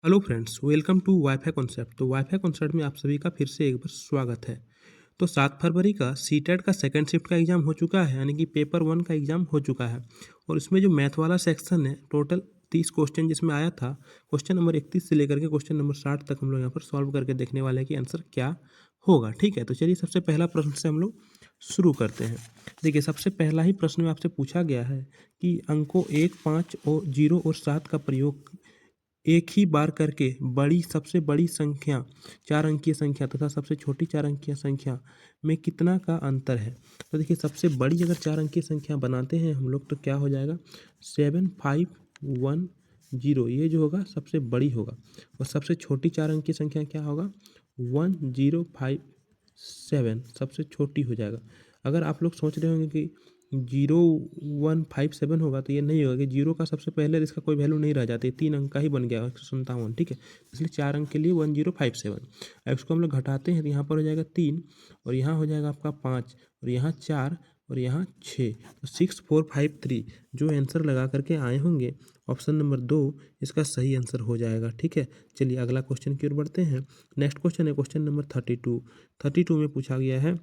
Hello friends, welcome to WiFi concept. तो WiFi concept में आप सभी का फिर से एक बार स्वागत है। तो 7 फरवरी का सीटेट का सेकंड शिफ्ट का एग्ज़ाम हो चुका है, यानी कि पेपर 1 का एग्ज़ाम हो चुका है। और इसमें जो मैथ वाला सेक्शन है, टोटल 30 क्वेश्चन जिसमें आया था। क्वेश्चन नंबर 31 से लेकर के क्वेश्चन नंबर 60 तक हम लोग यहाँ पर सॉल्व करके देखने वाले हैं कि आंसर क्या होगा। ठीक है, तो चलिए सबसे पहला प्रश्न से हम लोग शुरू करते हैं। देखिए, सबसे पहला ही प्रश्न में आपसे पूछा गया है कि अंकों 1, 5 और 0 और 7 का प्रयोग एक ही बार करके सबसे बड़ी संख्या 4 अंकीय संख्या तथा सबसे छोटी 4 अंकीय संख्या में कितना का अंतर है। तो देखिए, सबसे बड़ी अगर 4 अंकीय संख्या बनाते हैं हम लोग तो क्या हो जाएगा 7510, ये जो होगा सबसे बड़ी होगा। और सबसे छोटी 4 अंकीय संख्या क्या होगा 1057, सबसे छोटी हो जाएगा। अगर आप लोग सोच रहे होंगे कि 0157 होगा तो ये नहीं होगा कि जीरो का सबसे पहले इसका कोई वैल्यू नहीं रह जाती, 3 अंक का ही बन गया 157। ठीक है, इसलिए 4 अंक के लिए 1057। अब इसको हम लोग घटाते हैं तो यहाँ पर हो जाएगा 3 और यहाँ हो जाएगा आपका 5 और यहाँ 4 और यहाँ 6, तो 6453 जो आंसर लगा करके आए होंगे ऑप्शन नंबर 2 इसका सही आंसर हो जाएगा। ठीक है, चलिए अगला क्वेश्चन की ओर बढ़ते हैं। नेक्स्ट क्वेश्चन है क्वेश्चन नंबर 32 में पूछा गया है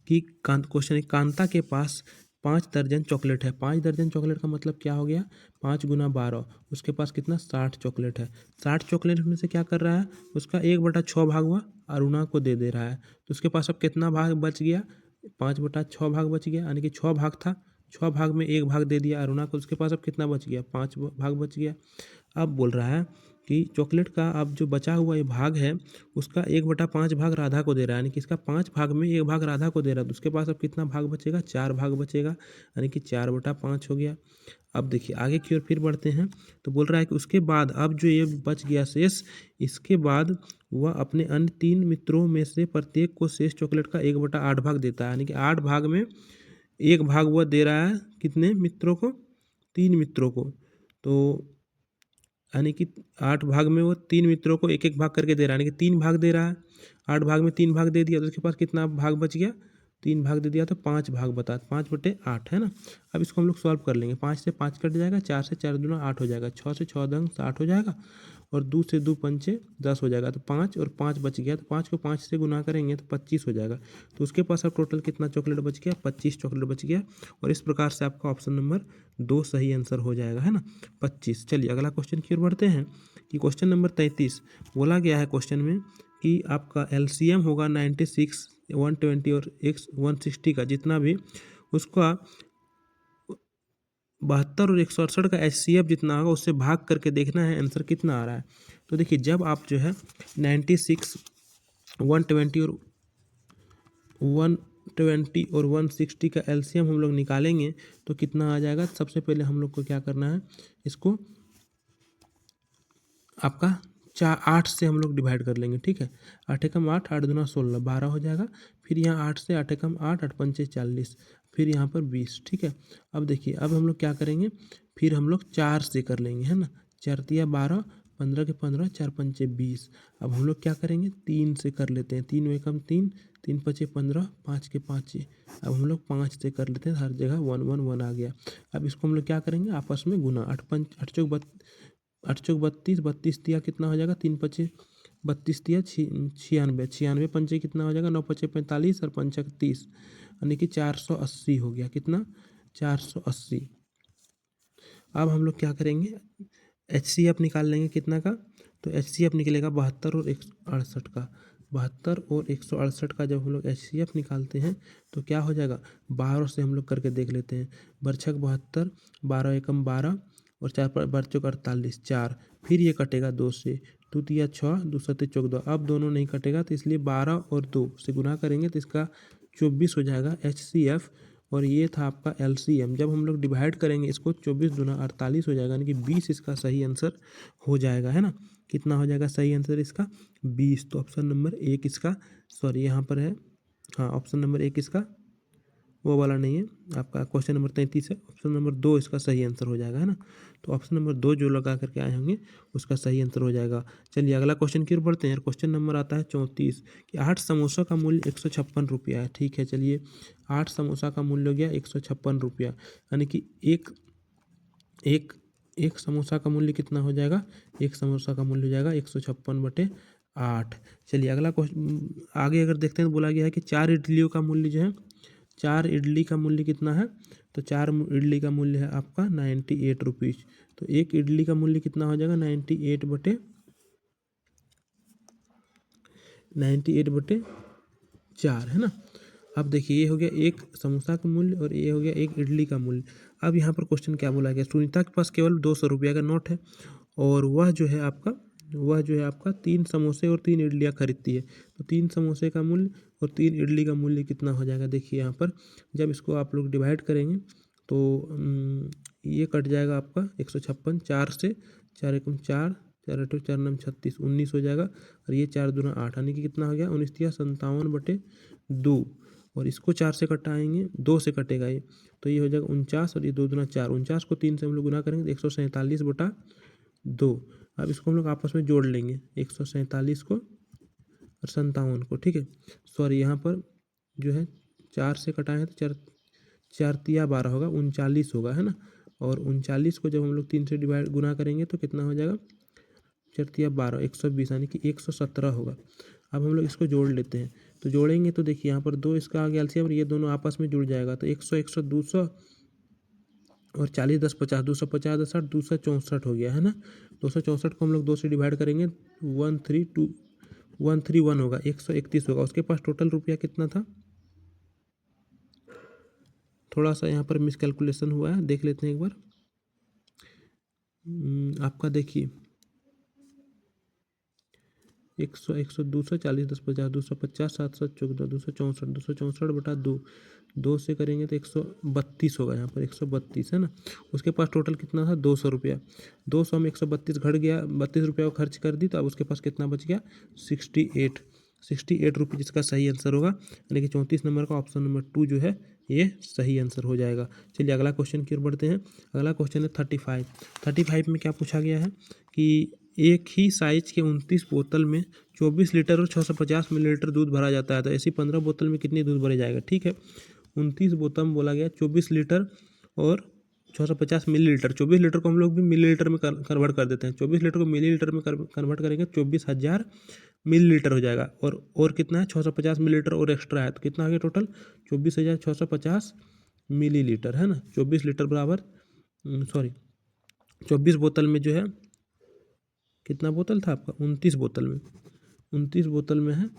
कि क्वेश्चन है, कांता के पास 5 दर्जन चॉकलेट है। 5 दर्जन चॉकलेट का मतलब क्या हो गया 5 गुना 12, उसके पास कितना 60 चॉकलेट है। 60 चॉकलेट में से क्या कर रहा है उसका 1/6 भाग हुआ अरुणा को दे रहा है। तो उसके पास अब कितना भाग बच गया 5/6 भाग बच गया, यानी कि 6 भाग था, 6 भाग में 1 भाग दे दिया अरुणा को, उसके पास अब कितना बच गया 5 भाग बच गया। अब बोल रहा है कि चॉकलेट का अब जो बचा हुआ ये भाग है उसका 1/5 भाग राधा को दे रहा है, यानी कि इसका 5 भाग में 1 भाग राधा को दे रहा है। तो उसके पास अब कितना भाग बचेगा 4 भाग बचेगा, यानी कि 4/5 हो गया। अब देखिए आगे की ओर फिर बढ़ते हैं तो बोल रहा है कि उसके बाद अब जो ये बच गया शेष, इसके बाद वह अपने अन्य 3 मित्रों में से प्रत्येक को शेष चॉकलेट का 1/8 भाग देता है, यानी कि 8 भाग में 1 भाग वह दे रहा है कितने मित्रों को 3 मित्रों को। तो यानी कि 8 भाग में वो 3 मित्रों को 1-1 भाग करके दे रहा है, यानी कि 3 भाग दे रहा है। 8 भाग में 3 भाग दे दिया तो उसके पास कितना भाग बच गया 3 भाग दे दिया तो 5 भाग बता 5/8 है ना। अब इसको हम लोग सॉल्व कर लेंगे। 5 से 5 कट जाएगा, 4 से 4 दूना 8 हो जाएगा, 6 से 6 दंग 60 हो जाएगा और 2 से 2 पंचे 10 हो जाएगा। तो 5 और 5 बच गया, तो 5 को 5 से गुना करेंगे तो 25 हो जाएगा। तो उसके पास अब टोटल कितना चॉकलेट बच गया 25 चॉकलेट बच गया। और इस प्रकार से आपका ऑप्शन नंबर 2 सही आंसर हो जाएगा, है ना 25। चलिए अगला क्वेश्चन की ओर बढ़ते हैं कि क्वेश्चन नंबर 33 बोला गया है क्वेश्चन में कि आपका एलसीएम होगा 96, 120 और 160 का जितना भी उसका 72 और 168 का एचसीएफ जितना होगा उससे भाग करके देखना है आंसर कितना आ रहा है। तो देखिए जब आप जो है 96, 120 और 160 का एलसीएम हम लोग निकालेंगे तो कितना आ जाएगा। सबसे पहले हम लोग को क्या करना है, इसको आपका 8 से हम लोग डिवाइड कर लेंगे। ठीक है, 8 एकम 8, 8 दूना 16, 12 हो जाएगा। फिर यहाँ 8 से 8 एकम 8, 8 पंचे 40, फिर यहाँ पर 20। ठीक है, अब देखिए अब हम लोग क्या करेंगे, फिर हम लोग 4 से कर लेंगे, है ना। 4 तिया 12, 15 के 15, 4 पंचे 20। अब हम लोग क्या करेंगे 3 से कर लेते हैं, 3 एकम 3, 3 पचे 15, 5 के 5। अब हम लोग 5 से कर लेते हैं, हर जगह 1 1 1 आ गया। अब इसको हम लोग क्या करेंगे आपस में गुना, 8 चौक 32, 32 तिया कितना हो जाएगा 3 पचे 32 तिया 96, 96 पंचे कितना हो जाएगा 9 पचे 45 और पंचक 30, यानी कि 480 हो गया। कितना 480। अब हम लोग क्या करेंगे एचसीएफ निकाल लेंगे कितना का, तो एचसीएफ निकलेगा 72 और 168 का। 72 और 168 का जब हम लोग एचसीएफ निकालते हैं तो क्या हो जाएगा 12 से हम लोग करके देख लेते हैं। बरछक 72, 12 एकम 12 और 4 पर बरचक 48, 4। फिर ये कटेगा 2 से, 2 तिया 6, 2 सत्ते 14। अब दोनों नहीं कटेगा तो इसलिए 12 और 2 से गुना करेंगे तो इसका 24 हो जाएगा एचसीएफ। और ये था आपका एलसीएम। जब हम लोग डिवाइड करेंगे इसको 24 दूना 48 हो जाएगा, यानी कि 20 इसका सही आंसर हो जाएगा, है ना। कितना हो जाएगा सही आंसर इसका 20। तो ऑप्शन नंबर 1 इसका, सॉरी यहाँ पर है, हाँ ऑप्शन नंबर 1 इसका वो वाला नहीं है, आपका क्वेश्चन नंबर 33 है, ऑप्शन नंबर 2 इसका सही आंसर हो जाएगा, है ना। तो ऑप्शन नंबर 2 जो लगा करके आए होंगे उसका सही आंसर हो जाएगा। चलिए अगला क्वेश्चन की ओर बढ़ते हैं। क्वेश्चन नंबर आता है 34 कि 8 समोसा का मूल्य 156 रुपया है। ठीक है, चलिए 8 समोसा का मूल्य हो गया 156 रुपया, यानी कि एक एक समोसा का मूल्य कितना हो जाएगा, एक समोसा का मूल्य हो जाएगा 156/8। चलिए अगला क्वेश्चन आगे अगर देखते हैं तो बोला गया है कि 4 इडलियों का मूल्य जो है, 4 इडली का मूल्य कितना है, तो 4 इडली का मूल्य है आपका 98 रुपीज़। तो एक इडली का मूल्य कितना हो जाएगा 98/4 है ना। अब देखिए ये हो गया एक समोसा का मूल्य और ये हो गया एक इडली का मूल्य। अब यहाँ पर क्वेश्चन क्या बोला गया, सुनीता के पास केवल 200 रुपये का नोट है और वह जो है आपका 3 समोसे और 3 इडलियाँ खरीदती है। तो 3 समोसे का मूल्य और 3 इडली का मूल्य कितना हो जाएगा, देखिए यहाँ पर जब इसको आप लोग डिवाइड करेंगे तो ये कट जाएगा आपका 156, 4 से 4 एकम 4, 4 अठे 4 नम 36, 19 हो जाएगा और ये 4 दूना 8 यानी कि कितना हो गया 19×57/2। और इसको 4 से कटाएंगे, 2 से कटेगा ये, तो ये हो जाएगा 49 और ये 2 दूना 4, 49 को 3 से हम लोग गुना करेंगे तो 147/2। अब इसको हम लोग आपस में जोड़ लेंगे 147 को और 57 को, ठीक है। सॉरी यहाँ पर जो है 4 से कटाए हैं तो 4 4 तिया 12 होगा, 39 होगा, है ना। और 39 को जब हम लोग 3 से डिवाइड गुना करेंगे तो कितना हो जाएगा 4 तिया 12, 120 यानी कि 117 होगा। अब हम लोग इसको जोड़ लेते हैं, तो जोड़ेंगे तो देखिए यहाँ पर 2 इसका आ गया एलसीएम और ये दोनों आपस में जुड़ जाएगा तो 100 100 200 और 40 10 50, 250 10 60, 264 हो गया, है ना। 264 को हम लोग 2 से डिवाइड करेंगे 131 होगा, 131 होगा। उसके पास टोटल रुपया कितना था, थोड़ा सा यहाँ पर मिसकैलकुलेशन हुआ है, देख लेते हैं एक बार। आपका देखिए 100 100 200 40 10 50, 250 7 7 14, 264 2 से करेंगे तो 132 होगा, यहाँ पर 132 है ना। उसके पास टोटल कितना था 200 रुपया, 200 में 132 घट गया, 32 रुपया को खर्च कर दी तो अब उसके पास कितना बच गया 68 रुपये, जिसका सही आंसर होगा यानी कि 34 नंबर का ऑप्शन नंबर 2 जो है ये सही आंसर हो जाएगा। चलिए अगला क्वेश्चन की ओर बढ़ते हैं। अगला क्वेश्चन है 35 में क्या पूछा गया है कि एक ही साइज के 29 बोतल में 24 लीटर और 650 मिलीलीटर दूध भरा जाता है, तो ऐसी 15 बोतल में कितनी दूध भरे जाएगा, ठीक है। 29 बोतल में बोला गया 24 लीटर और 650 मिलीलीटर, 24 लीटर को हम लोग भी मिलीलीटर में कन्वर्ट कर देते हैं, 24 लीटर को मिलीलीटर में कन्वर्ट करेंगे 24,000 मिलीलीटर हो जाएगा। और कितना है 650 मिलीलीटर और एक्स्ट्रा है तो कितना आ गया टोटल 24,650 मिलीलीटर, है ना। 24 लीटर बराबर 24 बोतल में जो है कितना बोतल था आपका 29 बोतल में, 29 बोतल में है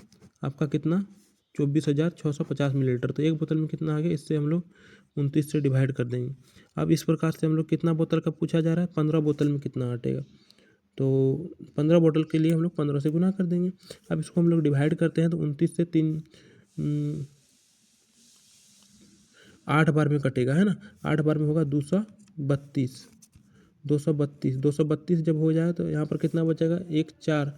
आपका कितना 24,650 मिलीलीटर, तो एक बोतल में कितना आ गया, इससे हम लोग 29 से डिवाइड कर देंगे। अब इस प्रकार से हम लोग कितना बोतल का पूछा जा रहा है 15 बोतल में कितना अटेगा, तो 15 बोतल के लिए हम लोग 15 से गुना कर देंगे। अब इसको हम लोग डिवाइड करते हैं तो 29 से 3 8 बार में कटेगा, है ना। 8 बार में होगा 232 जब हो जाए तो यहाँ पर कितना बचेगा 1 4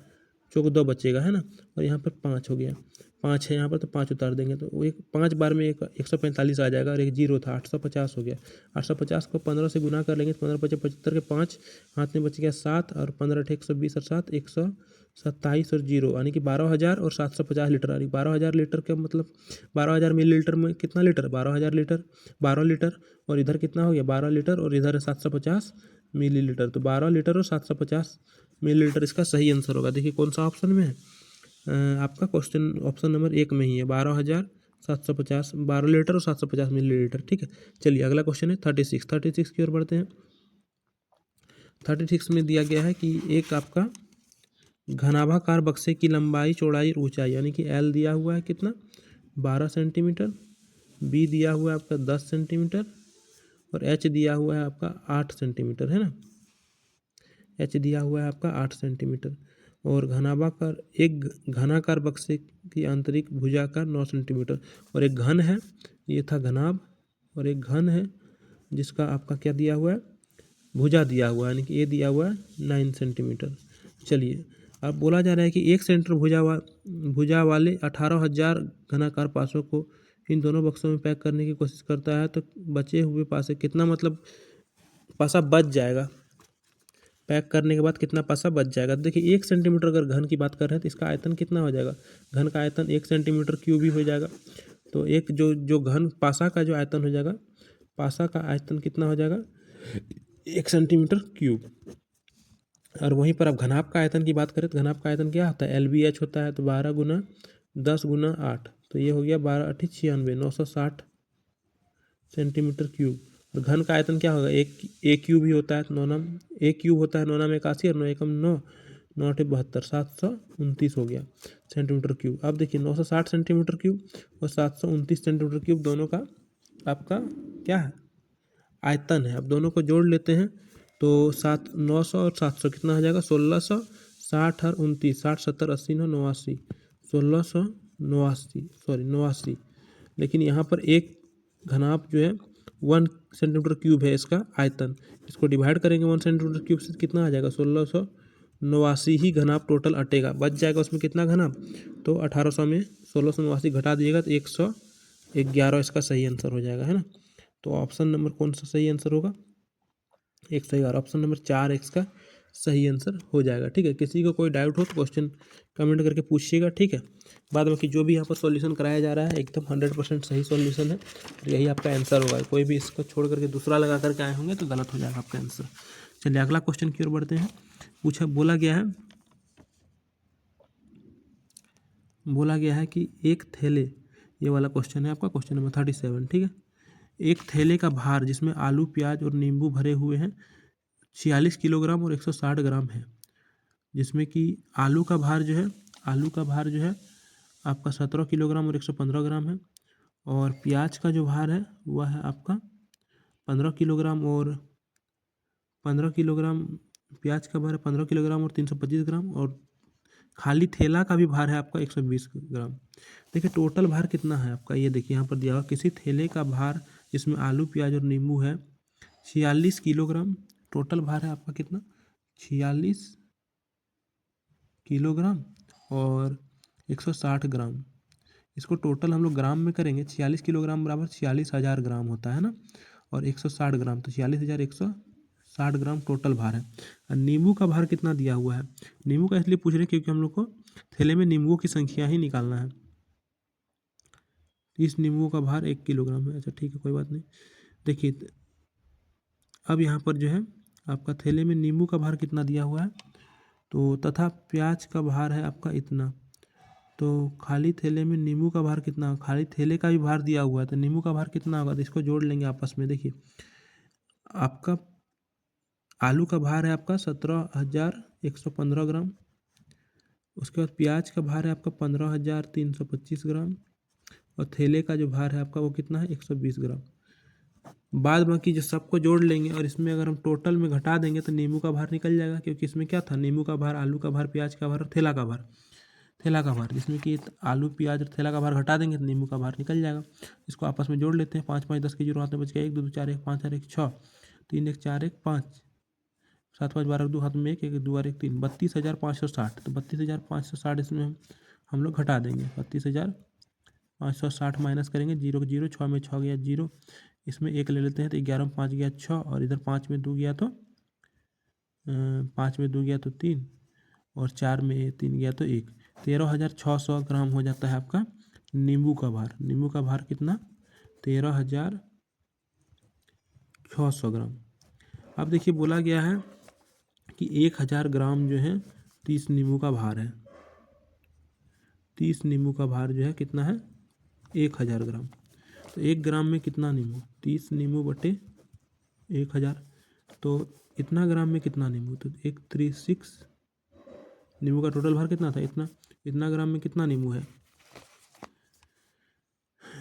14 बचेगा, है ना। और यहाँ पर 5 हो गया, 5 है यहाँ पर तो 5 उतार देंगे तो वो एक 5 बार में 145 आ जाएगा और एक जीरो था 850 हो गया। 850 को 15 से गुना कर लेंगे तो 15 पचे 75 के 5 हाथ में बच गया 7 और 15 अठे 120 और 7 127 और जीरो यानी कि 12,000 और 750 लीटर, यानी 12,000 लीटर का मतलब 12,000 मिलीलीटर में कितना लीटर 12,000 लीटर 12 लीटर और इधर कितना हो गया 12 लीटर और इधर 750 मिलीलीटर, तो 12 लीटर और 750 मिलीलीटर इसका सही आंसर होगा। देखिए कौन सा ऑप्शन में है आपका क्वेश्चन ऑप्शन नंबर 1 में ही है 12,750 12 लीटर और 750 मिलीलीटर, ठीक है। चलिए अगला क्वेश्चन है 36 की ओर बढ़ते हैं। 36 में दिया गया है कि एक आपका घनाभाकार बक्से की लंबाई चौड़ाई और ऊंचाई यानी कि एल दिया हुआ है कितना 12 सेंटीमीटर, बी दिया हुआ है आपका 10 सेंटीमीटर और एच दिया हुआ है आपका 8 सेंटीमीटर, है ना। एच दिया हुआ है आपका 8 सेंटीमीटर और एक घनाकार बक्से की आंतरिक भुजाकार 9 सेंटीमीटर और एक घन है, ये था घनाभ, और एक घन है जिसका आपका क्या दिया हुआ है भुजा दिया हुआ है यानी कि ये दिया हुआ है 9 सेंटीमीटर। चलिए अब बोला जा रहा है कि 1 सेंटीमीटर भुजा वाले 18,000 घनाकार पासों को इन दोनों बक्सों में पैक करने की कोशिश करता है तो बचे हुए पासे कितना मतलब पासा बच जाएगा, पैक करने के बाद कितना पासा बच जाएगा। तो देखिए 1 सेंटीमीटर अगर घन की बात कर रहे हैं तो इसका आयतन कितना हो जाएगा, घन का आयतन 1 सेंटीमीटर क्यूब ही हो जाएगा। तो एक जो घन पासा का जो आयतन हो जाएगा, पासा का आयतन कितना हो जाएगा 1 सेंटीमीटर क्यूब। और वहीं पर आप घनाभ का आयतन की बात करें तो घनाभ का आयतन क्या होता है, LBH होता है, तो 12 गुना 10 गुना 8, तो ये हो गया 12 8 96, 960 सेंटीमीटर क्यूब। और घन का आयतन क्या होगा, एक क्यूब ही होता है, तो 9 नाम एक क्यूब होता है, 9 नाम 81 और 9 एकम 9, 9 8 72, 729 हो गया सेंटीमीटर क्यूब। अब देखिए 960 सेंटीमीटर क्यूब और 729 सेंटीमीटर क्यूब दोनों का आपका क्या है, आयतन है। अब दोनों को जोड़ लेते हैं तो 900 और 700 कितना हो जाएगा, 1600, 60 और 29, 60 70 80 9 89, 1689 सॉरी 89। लेकिन यहाँ पर एक घनाभ जो है 1 सेंटीमीटर क्यूब है इसका आयतन, इसको डिवाइड करेंगे 1 सेंटीमीटर क्यूब से कितना आ जाएगा, 1689 ही घनाभ टोटल अटेगा, बच जाएगा उसमें कितना घनाभ, तो 1800 में 1689 घटा दिएगा तो 111 इसका सही आंसर हो जाएगा, है ना। तो ऑप्शन नंबर कौन सा सही आंसर होगा, 111, ऑप्शन नंबर 4 इसका सही आंसर हो जाएगा। ठीक है, किसी को कोई डाउट हो तो क्वेश्चन कमेंट करके पूछिएगा। ठीक है, बाद में कि जो भी यहाँ पर सॉल्यूशन कराया जा रहा है एकदम 100% सही सॉल्यूशन है, और यही आपका आंसर होगा। कोई भी इसको छोड़ करके दूसरा लगा करके आए होंगे तो गलत हो जाएगा आपका आंसर। चलिए अगला क्वेश्चन की ओर बढ़ते हैं। बोला गया है कि एक थैले, ये वाला क्वेश्चन है आपका क्वेश्चन नंबर 37। ठीक है, एक थैले का भार जिसमें आलू प्याज और नींबू भरे हुए हैं 46 किलोग्राम और 160 ग्राम है, जिसमें कि आलू का भार जो है आपका 17 किलोग्राम और 115 ग्राम है, और प्याज का जो भार है वह है आपका 15 किलोग्राम और 15 किलोग्राम, प्याज का भार है 15 किलोग्राम और 325 ग्राम, और खाली थैला का भी भार है आपका 120 ग्राम। देखिए टोटल भार कितना है आपका, ये देखिए यहाँ पर दिया हुआ, किसी थैले का भार जिसमें आलू प्याज और नींबू है 46 किलोग्राम, टोटल भार है आपका कितना, 46 किलोग्राम और 160 ग्राम। इसको टोटल हम लोग ग्राम में करेंगे, 46 किलोग्राम बराबर 46,000 ग्राम होता है ना, और 160 ग्राम तो 46,160 ग्राम टोटल भार है। और नींबू का भार कितना दिया हुआ है, नींबू का इसलिए पूछ रहे हैं क्योंकि हम लोग को थैले में नींबुओं की संख्या ही निकालना है। इस नींबुओं का भार 1 किलोग्राम है। अच्छा ठीक है, कोई बात नहीं। देखिए अब यहाँ पर जो है आपका थैले में नींबू का भार कितना दिया हुआ है, तो तथा प्याज का भार है आपका इतना, तो खाली थैले में नींबू का भार कितना होगा, खाली थैले का भी भार दिया हुआ है तो नींबू का भार कितना होगा, तो इसको जोड़ लेंगे आपस में। देखिए आपका आलू का भार है आपका 17,115 ग्राम, उसके बाद प्याज का भार है आपका 15,325 ग्राम, और थैले का जो भार है आपका वो कितना है 120 ग्राम। बाद बाकी जो सबको जोड़ लेंगे और इसमें अगर हम टोटल में घटा देंगे तो नींबू का भार निकल जाएगा, क्योंकि इसमें क्या था, नींबू का भार, आलू का भार, प्याज का भार और थैला का भार, जिसमें कि आलू प्याज और थैला का भार घटा देंगे तो नींबू का भार निकल जाएगा। इसको आपस में जोड़ लेते हैं, 5 5 10 के जीरो हाथ में बच गया, 1 2 2 4 1 5 4 1 6, 3 1 4 1 5, 7 5 12 2 हाथ में 1 1 2 1 3, 32,560। तो 32,560 इसमें हम लोग घटा देंगे, 32,560 माइनस करेंगे, जीरो के जीरो, 6 में 6 गया जीरो, इसमें 1 ले लेते हैं तो 11 में 5 गया 6, और इधर 5 में 2 गया तो 5 में 2 गया तो 3, और 4 में 3 गया तो 1, 13,600 ग्राम हो जाता है आपका नींबू का भार। नींबू का भार कितना, 13,600 ग्राम। अब देखिए बोला गया है कि 1,000 ग्राम जो है 30 नींबू का भार है, 30 नींबू का भार जो है कितना है 1,000 ग्राम। तो 1 ग्राम में कितना नींबू, 30 नींबू बटे 1,000, तो इतना ग्राम में कितना नींबू, तो 136 नींबू का टोटल भार कितना था, इतना ग्राम में कितना नींबू है,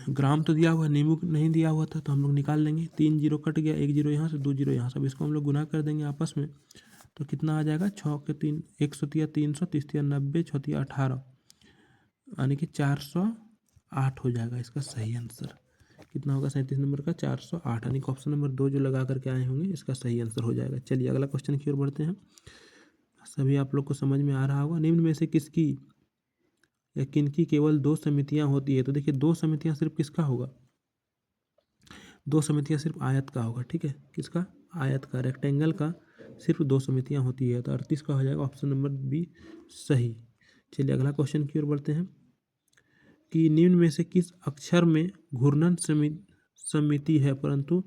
ग्राम तो दिया हुआ है, नींबू नहीं दिया हुआ था तो हम लोग निकाल लेंगे। 3 जीरो कट गया, 1 जीरो यहाँ से, 2 जीरो यहाँ से, अब इसको हम लोग गुना कर देंगे आपस में तो कितना आ जाएगा, 6 के 3 100 तिया 300, 30 तिया 90, 6 तिया 18, यानी कि 408 हो जाएगा इसका सही आंसर। कितना होगा 37 नंबर का, 408, यानी कि ऑप्शन नंबर 2 जो लगा करके आए होंगे इसका सही आंसर हो जाएगा। चलिए अगला क्वेश्चन की ओर बढ़ते हैं। सभी आप लोग को समझ में आ रहा होगा, निम्न में से किसकी या किनकी केवल 2 समितियां होती है, तो देखिए 2 समितियां सिर्फ किसका होगा, 2 समितियां सिर्फ आयत का होगा। ठीक है, किसका, आयत का, रेक्टेंगल का सिर्फ 2 समितियां होती है, तो 38 का हो जाएगा ऑप्शन नंबर बी सही। चलिए अगला क्वेश्चन की ओर बढ़ते हैं कि निम्न में से किस अक्षर में घूर्णन समिति है परंतु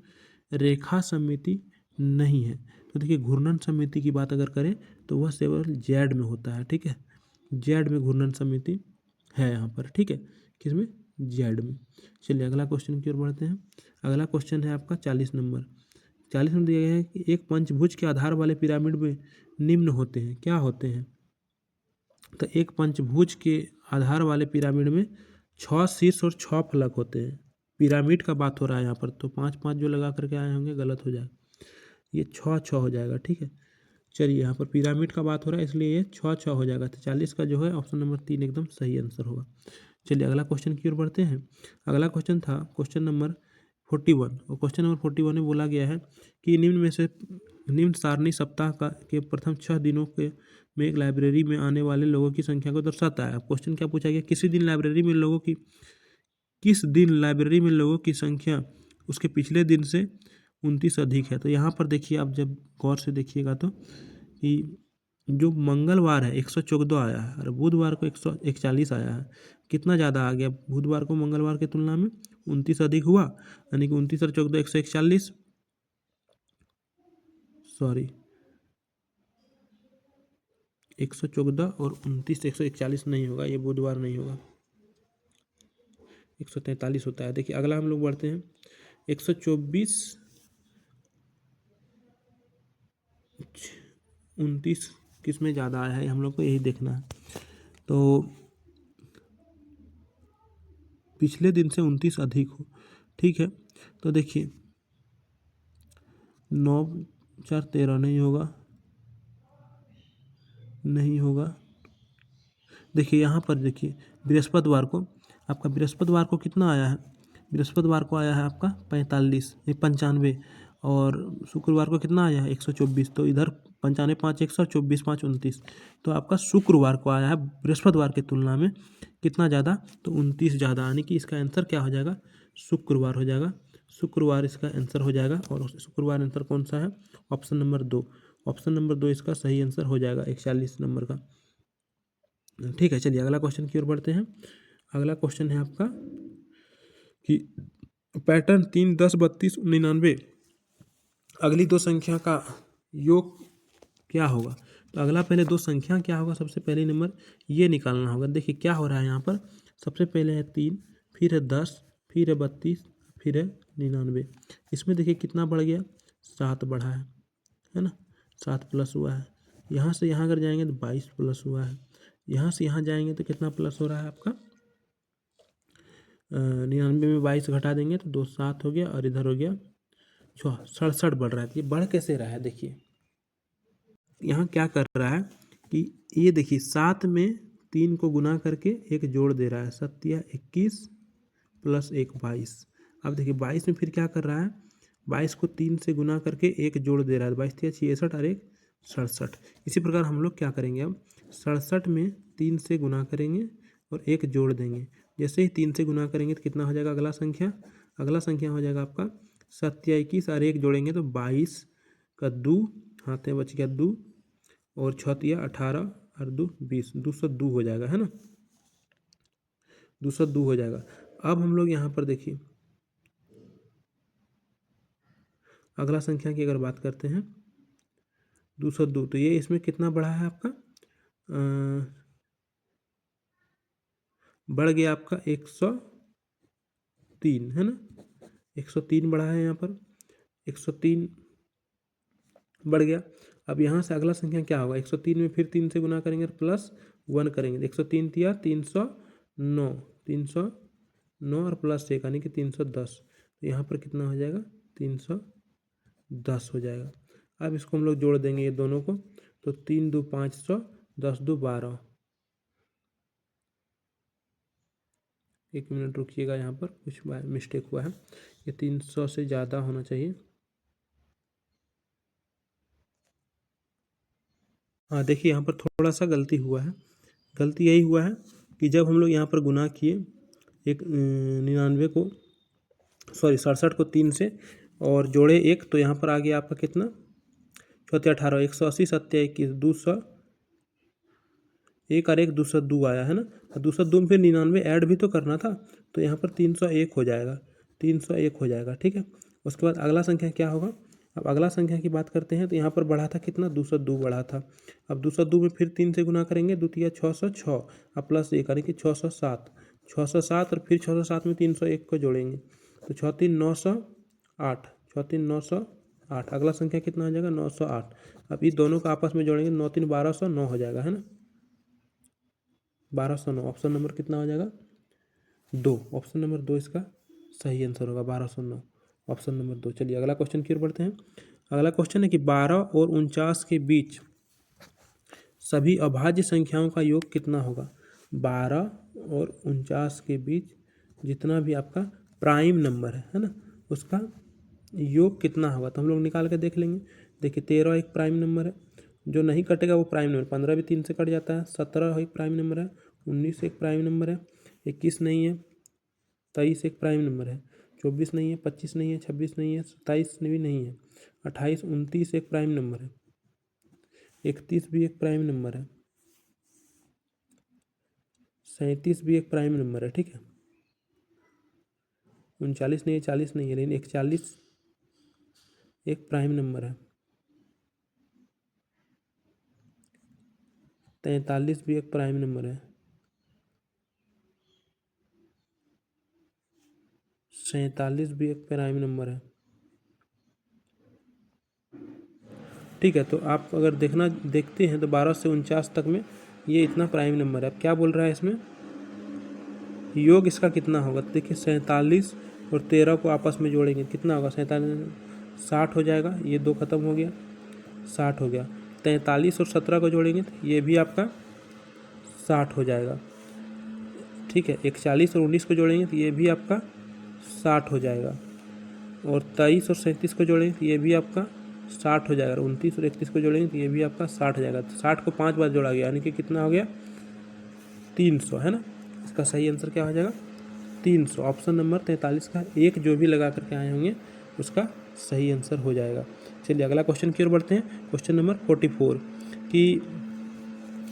रेखा समिति नहीं है। तो देखिए घूर्णन समिति की बात अगर करें तो वह केवल जेड में होता है, ठीक है, जेड में घूर्णन समिति है यहाँ पर, ठीक है, किसमें, जेड में। चलिए अगला क्वेश्चन की ओर बढ़ते हैं। अगला क्वेश्चन है आपका 40 नंबर। 40 नंबर दिया गया है कि एक पंचभुज के आधार वाले पिरामिड में निम्न होते हैं, क्या होते हैं। तो एक पंचभुज के आधार वाले पिरामिड में 6 शीर्ष और 6 फलक होते हैं। पिरामिड का बात हो रहा है यहाँ पर, तो 5 5 जो लगा करके आए होंगे गलत हो जाएगा, ये 6 6 हो जाएगा, ठीक है। चलिए यहाँ पर पिरामिड का बात हो रहा है इसलिए ये 6 6 हो जाएगा। तो 40 का जो है ऑप्शन नंबर 3 एकदम सही आंसर होगा। चलिए अगला क्वेश्चन की ओर बढ़ते हैं। अगला क्वेश्चन था क्वेश्चन नंबर 41, और क्वेश्चन नंबर 41 में बोला गया है कि निम्न में से निम्न सारणी सप्ताह का के प्रथम 6 दिनों के में एक लाइब्रेरी में आने वाले लोगों की संख्या को दर्शाता है। क्वेश्चन क्या पूछा गया, किस दिन लाइब्रेरी में लोगों की संख्या उसके पिछले दिन से 29 अधिक है। तो यहाँ पर देखिए, आप जब गौर से देखिएगा तो कि जो मंगलवार है 114 आया है और बुधवार को 141 आया है, कितना ज़्यादा आ गया, बुधवार को मंगलवार की तुलना में 29 अधिक हुआ, यानी कि 29 और 14 141, सॉरी 114 और 29 141 नहीं होगा, ये बुधवार नहीं होगा, 143 होता है। देखिए अगला हम लोग बढ़ते हैं। 124 29 किस में ज़्यादा आया है, हम लोग को यही देखना है। तो पिछले दिन से 29 अधिक हो, ठीक है। तो देखिए 9 4 13 नहीं होगा, नहीं होगा। देखिए यहाँ पर देखिए बृहस्पतिवार को कितना आया है, बृहस्पतिवार को आया है आपका 45 95, और शुक्रवार को कितना आया है 124। तो इधर 95 5 100, 24 5 29, तो आपका शुक्रवार को आया है बृहस्पतिवार की तुलना में कितना ज़्यादा, तो 29 ज़्यादा, यानी कि इसका आंसर क्या हो जाएगा, शुक्रवार हो जाएगा। शुक्रवार इसका आंसर हो जाएगा, और शुक्रवार आंसर कौन सा है, ऑप्शन नंबर 2। ऑप्शन नंबर 2 इसका सही आंसर हो जाएगा 41 नंबर का, ठीक है। चलिए अगला क्वेश्चन की ओर बढ़ते हैं। अगला क्वेश्चन है आपका कि पैटर्न 3 10 32 99 अगली दो संख्या का योग क्या होगा। तो अगला पहले दो संख्या क्या होगा, सबसे पहले नंबर ये निकालना होगा। देखिए क्या हो रहा है यहाँ पर, सबसे पहले है 3, फिर है 10, फिर है 32, फिर है 99। इसमें देखिए कितना बढ़ गया, 7 बढ़ा है ना, 7 प्लस हुआ है। यहाँ से यहाँ अगर जाएंगे तो 22 प्लस हुआ है। यहाँ से यहाँ जाएंगे तो कितना प्लस हो रहा है आपका, 99 में 22 घटा देंगे तो 2 7 हो गया, और इधर हो गया 67 बढ़ रहा है। ये बढ़ कैसे रहा है, देखिए यहाँ क्या कर रहा है कि ये देखिए 7 में 3 को गुना करके एक जोड़ दे रहा है, 7 21 प्लस 1 22। अब देखिए 22 में फिर क्या कर रहा है, 22 को 3 से गुना करके एक जोड़ दे रहा है, 22 66 और 1 67। इसी प्रकार हम लोग क्या करेंगे, अब 67 में 3 से गुना करेंगे और एक जोड़ देंगे। जैसे ही 3 से गुना करेंगे तो कितना हो जाएगा, अगला संख्या हो जाएगा आपका 21 और 1 जोड़ेंगे तो 22 का 2, हाथ में बच गया 2, और 6 18 और 2 20, 202 हो जाएगा, है ना, 202 हो जाएगा। अब हम लोग यहाँ पर देखिए अगला संख्या की अगर बात करते हैं 202, तो ये इसमें कितना बढ़ा है आपका, बढ़ गया आपका 103, है ना, 103 बढ़ा है यहाँ पर, 103 बढ़ गया। अब यहाँ से अगला संख्या क्या होगा, 103 में फिर 3 से गुना करेंगे प्लस 1 करेंगे, 103 तिया 309, 309 और प्लस 1 यानी कि 310। तो यहाँ पर कितना हो जाएगा, 310 हो जाएगा। अब इसको हम लोग जोड़ देंगे ये दोनों को, तो 3 2 500, 10 2 12। एक मिनट रुकिएगा, यहाँ पर कुछ मिस्टेक हुआ है, ये 300 से ज़्यादा होना चाहिए। हाँ देखिए यहाँ पर थोड़ा सा गलती हुआ है, गलती यही हुआ है कि जब हम लोग यहाँ पर गुना किए एक 99 को, सॉरी 67 को 3 से और जोड़े 1, तो यहाँ पर आ गया आपका कितना, 14 18 180 7 21 200, 1 और 1 202 आया, है ना। 202 में फिर 99 ऐड भी तो करना था, तो यहाँ पर 301 हो जाएगा, 301 हो जाएगा, ठीक है। उसके बाद अगला संख्या क्या होगा, अब अगला संख्या की बात करते हैं तो यहाँ पर बढ़ा था कितना 202 बढ़ा था। अब 202 में फिर 3 से गुना करेंगे, 2 तिया 606 अब प्लस ये करेंगे 607 607 और फिर 607 में 301 को जोड़ेंगे तो 6 3 908 6 3 908। अगला संख्या कितना हो जाएगा 908। अब इस दोनों को आपस में जोड़ेंगे 9 3 1209 हो जाएगा, है ना 1209। ऑप्शन नंबर कितना हो जाएगा 2। ऑप्शन नंबर 2 इसका सही आंसर होगा 1209, ऑप्शन नंबर 2। चलिए अगला क्वेश्चन की ओर बढ़ते हैं। अगला क्वेश्चन है कि 12 और 49 के बीच सभी अभाज्य संख्याओं का योग कितना होगा। 12 और 49 के बीच जितना भी आपका प्राइम नंबर है ना, उसका योग कितना होगा तो हम लोग निकाल के देख लेंगे। देखिए 13 एक प्राइम नंबर है, जो नहीं कटेगा वो प्राइम नंबर। 15 भी 3 से कट जाता है। 17 एक प्राइम नंबर है। 19 एक प्राइम नंबर है। 21 नहीं है। 23 एक प्राइम नंबर है। 24 नहीं है। 25 नहीं है। 26 नहीं है। 27 भी नहीं है। 28 29 एक प्राइम नंबर है। 31 भी एक प्राइम नंबर है। 37 भी एक प्राइम नंबर है, ठीक है। 39 नहीं है। 40 नहीं है, लेकिन 41 एक प्राइम नंबर है। 43 भी एक प्राइम नंबर है। 47 भी एक प्राइम नंबर है, ठीक है। तो आप अगर देखते हैं तो 12 से 49 तक में ये इतना प्राइम नंबर है। अब क्या बोल रहा है इसमें योग इसका कितना होगा तो देखिए 47 और 13 को आपस में जोड़ेंगे कितना होगा 47 60 हो जाएगा। ये 2 खत्म हो गया 60 हो गया। 43 और 17 को जोड़ेंगे तो ये भी आपका 60 हो जाएगा, ठीक है। 41 और 19 को जोड़ेंगे तो ये भी आपका 60 हो जाएगा। और 23 और 37 को जोड़ेंगे तो ये भी आपका 60 हो जाएगा। और 29 और 31 को जोड़ेंगे तो ये भी आपका 60 हो जाएगा। तो 60 को 5 बार जोड़ा गया यानी कि कितना हो गया 300, है ना। इसका सही आंसर क्या हो जाएगा 300। ऑप्शन नंबर 43 का एक जो भी लगा करके आए होंगे उसका सही आंसर हो जाएगा। चलिए अगला क्वेश्चन की ओर बढ़ते हैं। क्वेश्चन नंबर 44 कि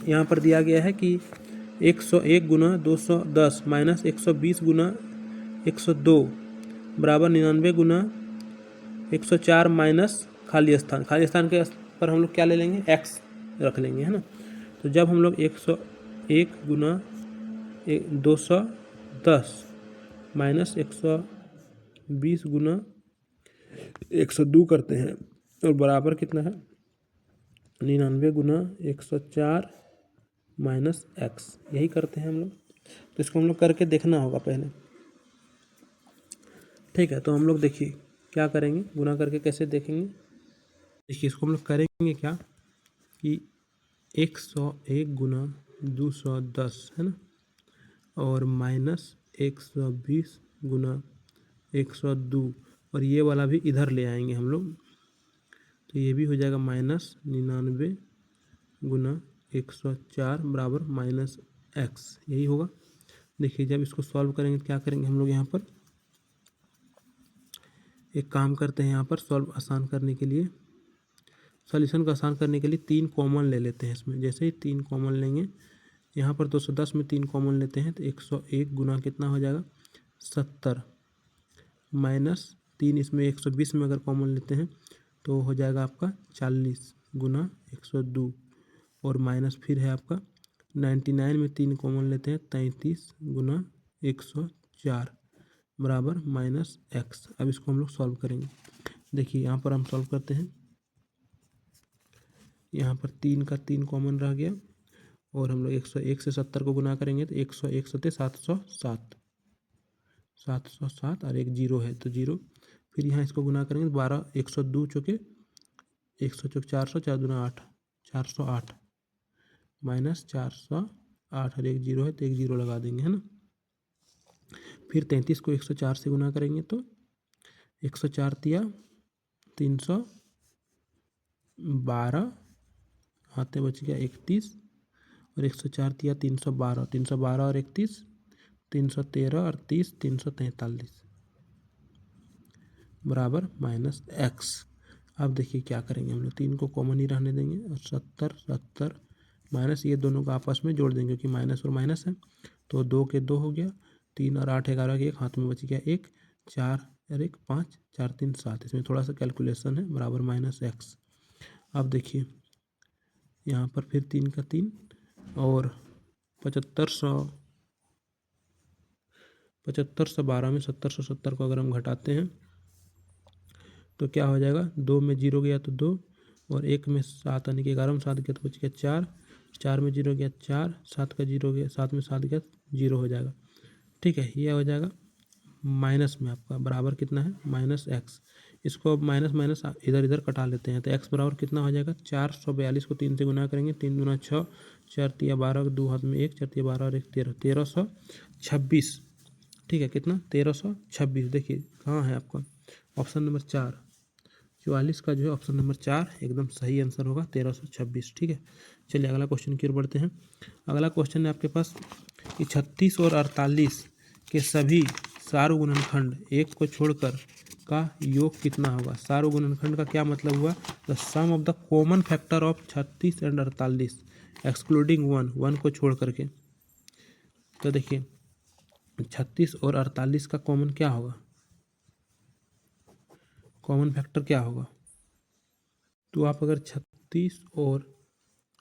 यहाँ पर दिया गया है कि 101 गुना 210 माइनस 120 गुना 102 बराबर 99 गुना 104 माइनस खाली स्थान के पर हम लोग क्या ले लेंगे x रख लेंगे, है ना। तो जब हम लोग 101 गुना 210 माइनस 120 गुना 102 करते हैं और बराबर कितना है 99 गुना 104 माइनस x, यही करते हैं हम लोग। तो इसको हम लोग करके देखना होगा पहले, ठीक है। तो हम लोग देखिए क्या करेंगे, गुना करके कैसे देखेंगे। देखिए इसको हम लोग करेंगे क्या कि 101 गुना 210 है ना, और माइनस 120 गुना 102 और ये वाला भी इधर ले आएंगे हम लोग। तो ये भी हो जाएगा माइनस 99 गुना 104 बराबर माइनस x, यही होगा। देखिए जब इसको सॉल्व करेंगे तो क्या करेंगे हम लोग यहाँ पर एक काम करते हैं। यहाँ पर सॉल्व आसान करने के लिए, सॉल्यूशन को आसान करने के लिए 3 कॉमन ले लेते हैं इसमें। जैसे ही 3 कॉमन लेंगे यहाँ पर 210 में 3 कॉमन लेते हैं तो 101 गुना कितना हो जाएगा 70 माइनस 3 इसमें 120 में अगर कॉमन लेते हैं तो हो जाएगा आपका 40 गुना 102 और माइनस फिर है आपका 99 में 3 कॉमन लेते हैं 33 गुना 104 बराबर माइनस x। अब इसको हम लोग सॉल्व करेंगे। देखिए यहाँ पर हम सॉल्व करते हैं। यहाँ पर 3 का 3 कॉमन रह गया और हम लोग 101 से 70 को गुना करेंगे तो 101 सत्ते 707 707 और एक जीरो है तो जीरो। फिर यहाँ इसको गुना करेंगे 12 102 चौके 100 चौके 400 4 दूना 8 408 माइनस 408 और एक जीरो है तो एक जीरो लगा देंगे, है ना। फिर 33 को 104 से गुना करेंगे तो 104 तिया 312 हाथे बच गया 31 और 104 तिया 312 312 और 31 313 और 30 343 बराबर माइनस x। अब देखिए क्या करेंगे हम लोग 3 को कॉमन ही रहने देंगे और 70 माइनस ये दोनों को आपस में जोड़ देंगे क्योंकि माइनस और माइनस है। तो 2 के 2 हो गया, 3 और 8 11 के 1 हाथ में बच गया 1 4 और एक 5, 4 3 7, इसमें थोड़ा सा कैलकुलेशन है, बराबर -x। अब देखिए यहाँ पर फिर 3 का 3 और 7512 में 7070 को अगर हम घटाते हैं तो क्या हो जाएगा, 2 में 0 गया तो 2, और 1 में 7 यानी कि 11 में 7 गया तो बच गया 4, 4 में 0 गया 4, 7 का 0 गया, 7 में 7 गया 0 हो जाएगा। ठीक है, ये हो जाएगा माइनस में आपका बराबर कितना है, -x। इसको अब माइनस माइनस इधर इधर कटा लेते हैं तो x बराबर कितना हो जाएगा, 442 को 3 से गुना करेंगे, 3 दूना 6, 4 तिया 12, 2 हाथ में 1, 4 तिया 12 और 1 13, 1326। ठीक है, कितना, 1326। देखिए कहाँ है आपका ऑप्शन नंबर 4, 44 का जो है ऑप्शन नंबर 4 एकदम सही आंसर होगा, 1326। ठीक है, चलिए अगला क्वेश्चन की ओर बढ़ते हैं। अगला क्वेश्चन है आपके पास कि 36 और 48 के सभी सार्वगुणनखंड एक को छोड़कर का योग कितना होगा। सार्वगुणनखंड का क्या मतलब हुआ, the sum of the common factor of 36 and 48 excluding 1 को छोड़ करके। तो देखिए 36 और 48 का कॉमन क्या होगा, कॉमन फैक्टर क्या होगा। तो आप अगर 36 और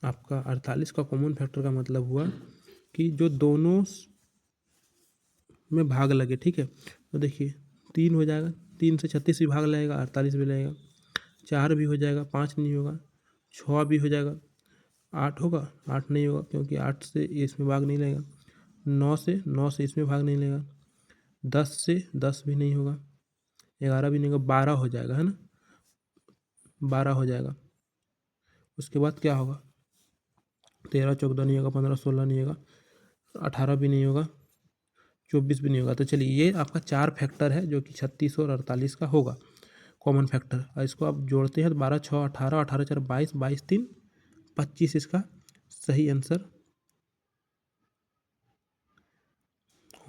आपका 48 का कॉमन फैक्टर का मतलब हुआ कि जो दोनों में भाग लगे। ठीक है, तो देखिए 3 हो जाएगा, 3 से 36 भी भाग लगेगा, 48 भी लगेगा, 4 भी हो जाएगा, 5 नहीं होगा, 6 भी हो जाएगा, 8 होगा, 8 नहीं होगा क्योंकि 8 से इसमें भाग नहीं लगेगा, 9 से इसमें भाग नहीं लगेगा, 10 से 10 भी नहीं होगा, 11 भी नहीं होगा, 12 हो जाएगा, है ना, 12 हो जाएगा। उसके बाद क्या होगा, 13 14 नहीं होगा, 15 16 नहीं होगा, 18 भी नहीं होगा, 24 भी नहीं होगा। तो चलिए ये आपका 4 फैक्टर है जो कि 36 और 48 का होगा कॉमन फैक्टर। और इसको आप जोड़ते हैं तो 12 6 18, 18 4 22, 22 3 25 इसका सही आंसर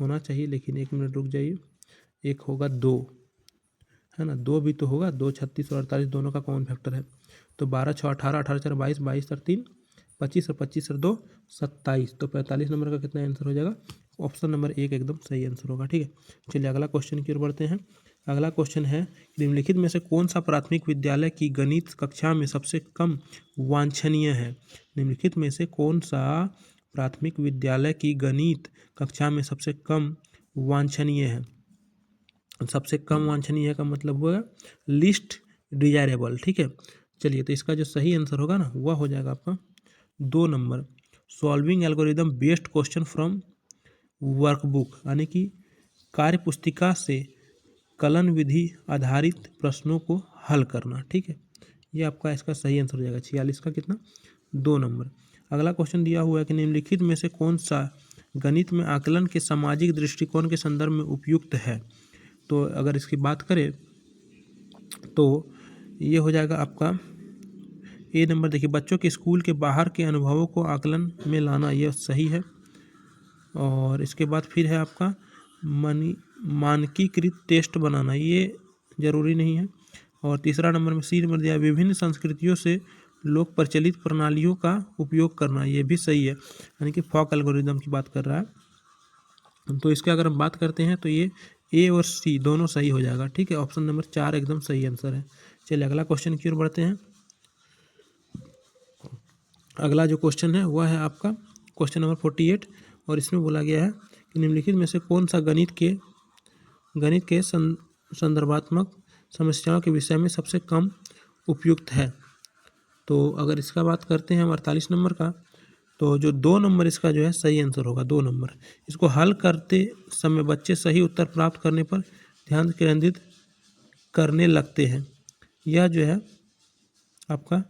होना चाहिए। लेकिन 1 मिनट रुक जाइए, एक होगा 2, है ना, 2 भी तो होगा, 2 36 और 48 दोनों का कॉमन फैक्टर है। तो 12 6 18, 18 4 22, 22 4 3 25 और 25 और 2 27। तो 45 नंबर का कितना आंसर हो जाएगा, ऑप्शन नंबर 1 एकदम सही आंसर होगा। ठीक है, चलिए अगला क्वेश्चन की ओर बढ़ते हैं। अगला क्वेश्चन है निम्नलिखित में से कौन सा प्राथमिक विद्यालय की गणित कक्षा में सबसे कम वांछनीय है। निम्नलिखित में से कौन सा प्राथमिक विद्यालय की गणित कक्षा में सबसे कम वांछनीय है। सबसे कम वांछनीय का मतलब हुआ लिस्ट डिजायरेबल। ठीक है, चलिए तो इसका जो सही आंसर होगा ना वह हो जाएगा आपका 2 number, solving algorithm based question from workbook, यानी कि कार्य पुस्तिका से कलन विधि आधारित प्रश्नों को हल करना। ठीक है, ये आपका इसका सही आंसर हो जाएगा 46 का कितना, 2 नंबर। अगला क्वेश्चन दिया हुआ है कि निम्नलिखित में से कौन सा गणित में आकलन के सामाजिक दृष्टिकोण के संदर्भ में उपयुक्त है। तो अगर इसकी बात करें तो ये हो जाएगा आपका ए नंबर। देखिए बच्चों के स्कूल के बाहर के अनुभवों को आकलन में लाना, यह सही है। और इसके बाद फिर है आपका मानकीकृत टेस्ट बनाना, ये ज़रूरी नहीं है। और तीसरा नंबर में सी नंबर दिया विभिन्न संस्कृतियों से लोक प्रचलित प्रणालियों का उपयोग करना, ये भी सही है, यानी कि फॉक एल्गोरिदम की बात कर रहा है। तो इसके अगर हम बात करते हैं तो ये ए और सी दोनों सही हो जाएगा। ठीक है, ऑप्शन नंबर 4 एकदम सही आंसर है। चलिए अगला क्वेश्चन की ओर बढ़ते हैं। अगला जो क्वेश्चन है वह है आपका क्वेश्चन नंबर 48, और इसमें बोला गया है कि निम्नलिखित में से कौन सा गणित के संदर्भात्मक समस्याओं के विषय में सबसे कम उपयुक्त है। तो अगर इसका बात करते हैं हम 48 नंबर का, तो जो 2 नंबर इसका जो है सही आंसर होगा, 2 नंबर। इसको हल करते समय बच्चे सही उत्तर प्राप्त करने पर ध्यान केंद्रित करने लगते हैं। यह जो है आपका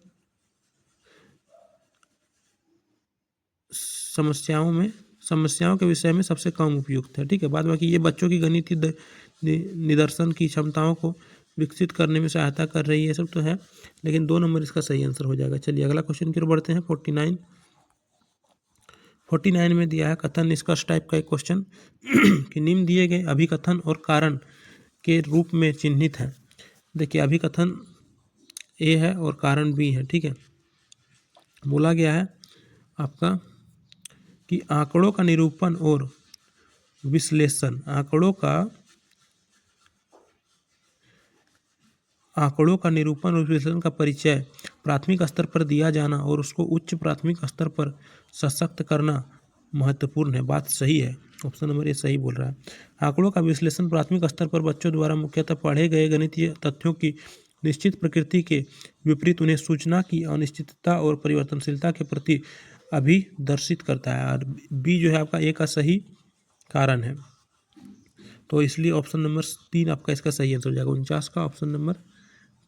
समस्याओं के विषय में सबसे कम उपयुक्त है। ठीक है, बाद बाकी ये बच्चों की गणितीय निदर्शन की क्षमताओं को विकसित करने में सहायता कर रही है, सब तो है, लेकिन 2 नंबर इसका सही आंसर हो जाएगा। चलिए अगला क्वेश्चन की ओर बढ़ते हैं। 49 में दिया है कथन निष्कर्ष टाइप का एक क्वेश्चन कि निम्न दिए गए अभिकथन और कारण के रूप में चिन्हित है। देखिए अभिकथन ए है और कारण बी है। ठीक है, बोला गया है आपका कि आंकड़ों का निरूपण और विश्लेषण, आंकड़ों का आंकड़ों का निरूपण और विश्लेषण का परिचय प्राथमिक स्तर पर दिया जाना और उसको उच्च प्राथमिक स्तर पर सशक्त करना महत्वपूर्ण है। बात सही है, ऑप्शन नंबर ए सही बोल रहा है। आंकड़ों का विश्लेषण प्राथमिक स्तर पर बच्चों द्वारा मुख्यतः पढ़े गए गणितीय तथ्यों की निश्चित प्रकृति के विपरीत उन्हें सूचना की अनिश्चितता और परिवर्तनशीलता के प्रति अभिदर्शित करता है। और बी जो है आपका ए का सही कारण है, तो इसलिए ऑप्शन नंबर 3 आपका इसका सही आंसर हो जाएगा। 49 का ऑप्शन नंबर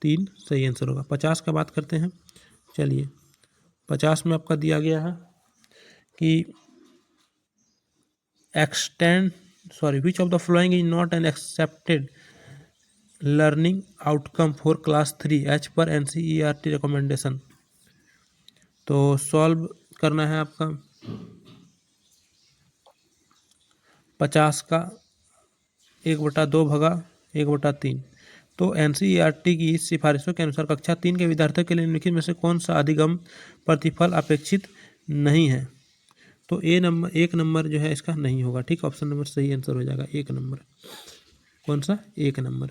3 सही आंसर होगा। 50 का बात करते हैं। चलिए 50 में आपका दिया गया है कि which of the following is not an accepted learning outcome for class 3 as per NCERT recommendation. तो सॉल्व करना है आपका 50 का 1/2 भगा 1/3। तो NCERT की सिफारिशों के अनुसार कक्षा 3 के विद्यार्थियों के लिए निम्नलिखित में से कौन सा अधिगम प्रतिफल अपेक्षित नहीं है। तो एक नंबर जो है इसका नहीं होगा। ठीक, ऑप्शन नंबर सही आंसर हो जाएगा। 1 नंबर कौन सा, 1 नंबर।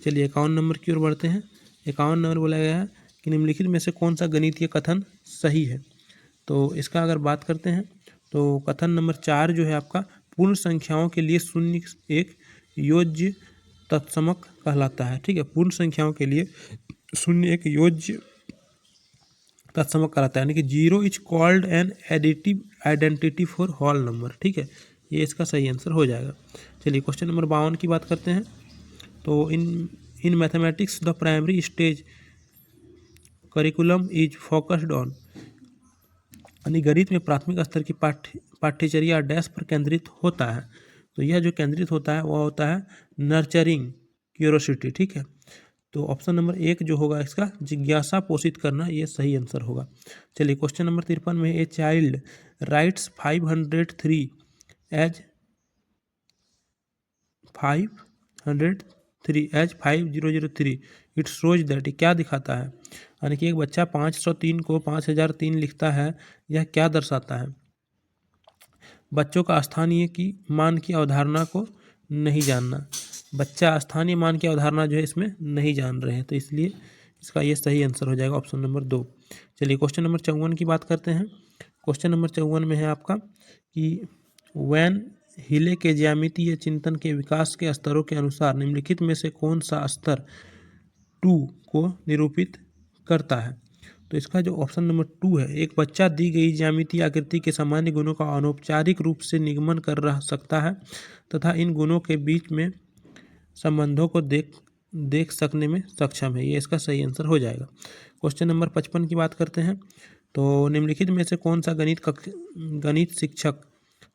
चलिए 51 नंबर की ओर बढ़ते हैं। 51 नंबर बोला गया है कि निम्नलिखित में से कौन सा गणितीय कथन सही है। तो इसका अगर बात करते हैं तो कथन नंबर 4 जो है आपका पूर्ण संख्याओं के लिए शून्य एक योज्य तत्समक कहलाता है। ठीक है, पूर्ण संख्याओं के लिए शून्य एक योज्य तत्समक कहलाता है, यानी कि 0 is called an additive identity for whole number. ठीक है, ये इसका सही आंसर हो जाएगा। चलिए क्वेश्चन नंबर 52 की बात करते हैं। तो in mathematics the primary stage curriculum is focused on, यानी गणित में प्राथमिक स्तर की पाठ्यचर्या डैश पर केंद्रित होता है। तो यह जो केंद्रित होता है वह होता है नर्चरिंग क्यूरोसिटी। ठीक है, तो ऑप्शन नंबर 1 जो होगा इसका जिज्ञासा पोषित करना, ये सही आंसर होगा। चलिए क्वेश्चन नंबर 53 में a child writes 503 as 5003 it shows that, क्या दिखाता है, यानी कि एक बच्चा 503 को 5003 लिखता है, यह क्या दर्शाता है। बच्चों का स्थानीय की मान की अवधारणा को नहीं जानना, बच्चा स्थानीय मान की अवधारणा जो है इसमें नहीं जान रहे हैं, तो इसलिए इसका ये सही आंसर हो जाएगा ऑप्शन नंबर 2। चलिए क्वेश्चन नंबर 54 की बात करते हैं। क्वेश्चन नंबर 54 में है आपका कि वैन हिले के ज्यामितीय चिंतन के विकास के स्तरों के अनुसार निम्नलिखित में से कौन सा स्तर 2 को निरूपित करता है। तो इसका जो ऑप्शन नंबर 2 है, एक बच्चा दी गई ज्यामितीय आकृति के सामान्य गुणों का अनौपचारिक रूप से निगमन कर रह सकता है तथा इन गुणों के बीच में संबंधों को देख सकने में सक्षम है। ये इसका सही आंसर हो जाएगा। क्वेश्चन नंबर 55 की बात करते हैं। तो निम्नलिखित में से कौन सा गणित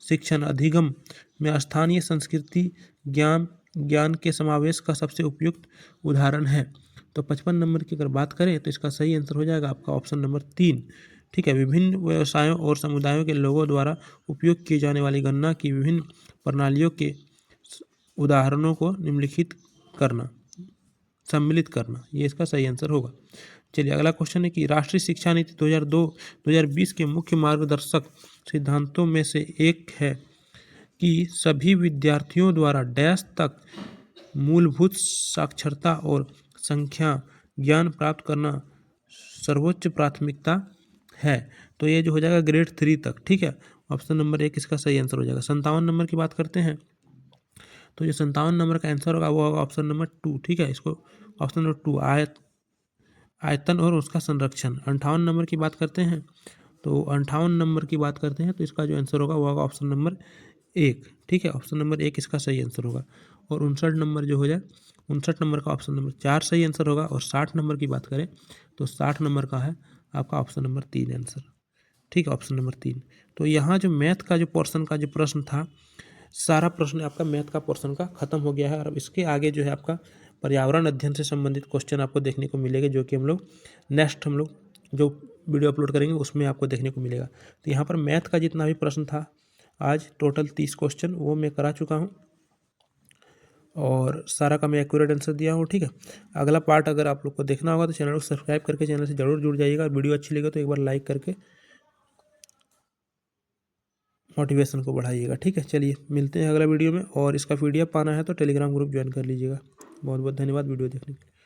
शिक्षण अधिगम में स्थानीय संस्कृति ज्ञान के समावेश का सबसे उपयुक्त उदाहरण है। तो 55 नंबर की अगर बात करें तो इसका सही आंसर हो जाएगा आपका ऑप्शन नंबर 3। ठीक है, विभिन्न व्यवसायों और समुदायों के लोगों द्वारा उपयोग किए जाने वाली गणना की विभिन्न प्रणालियों के उदाहरणों को निम्नलिखित करना, सम्मिलित करना, ये इसका सही आंसर होगा। चलिए अगला क्वेश्चन है कि राष्ट्रीय शिक्षा नीति 2002-2020 के मुख्य मार्गदर्शक सिद्धांतों में से एक है कि सभी विद्यार्थियों द्वारा डैश तक मूलभूत साक्षरता और संख्या ज्ञान प्राप्त करना सर्वोच्च प्राथमिकता है। तो ये जो हो जाएगा ग्रेड 3 तक। ठीक है, ऑप्शन नंबर 1 इसका सही आंसर हो जाएगा। 57 नंबर की बात करते हैं। तो जो 57 नंबर का आंसर होगा वो होगा ऑप्शन नंबर 2। ठीक है, इसको ऑप्शन नंबर 2 आयतन और उसका संरक्षण। 58 नंबर की बात करते हैं। तो 58 नंबर की बात करते हैं तो इसका जो आंसर होगा वो होगा ऑप्शन नंबर 1। ठीक है, ऑप्शन नंबर 1 इसका सही आंसर होगा। और 59 नंबर जो हो जाए, 59 नंबर का ऑप्शन नंबर 4 सही आंसर होगा। और 60 नंबर की बात करें तो 60 नंबर का है आपका ऑप्शन नंबर 3 आंसर। ठीक है, ऑप्शन नंबर 3। तो यहाँ जो मैथ का जो पोर्शन का जो प्रश्न था, सारा प्रश्न आपका मैथ का पोर्शन का खत्म हो गया है। और इसके आगे जो है आपका पर्यावरण अध्ययन से संबंधित क्वेश्चन आपको देखने को मिलेगा, जो कि हम लोग जो वीडियो अपलोड करेंगे उसमें आपको देखने को मिलेगा। तो यहाँ पर मैथ का जितना भी प्रश्न था आज टोटल 30 क्वेश्चन वो मैं करा चुका हूँ और सारा का मैं एक्यूरेट आंसर दिया हूँ। ठीक है, अगला पार्ट अगर आप लोग को देखना होगा तो चैनल को सब्सक्राइब करके चैनल से जरूर जुड़ जाइएगा। वीडियो अच्छी लगे तो एक बार लाइक करके मोटिवेशन को बढ़ाइएगा। ठीक है, चलिए मिलते हैं अगला वीडियो में। और इसका PDF पाना है तो टेलीग्राम ग्रुप ज्वाइन कर लीजिएगा। बहुत बहुत धन्यवाद वीडियो देखने के लिए।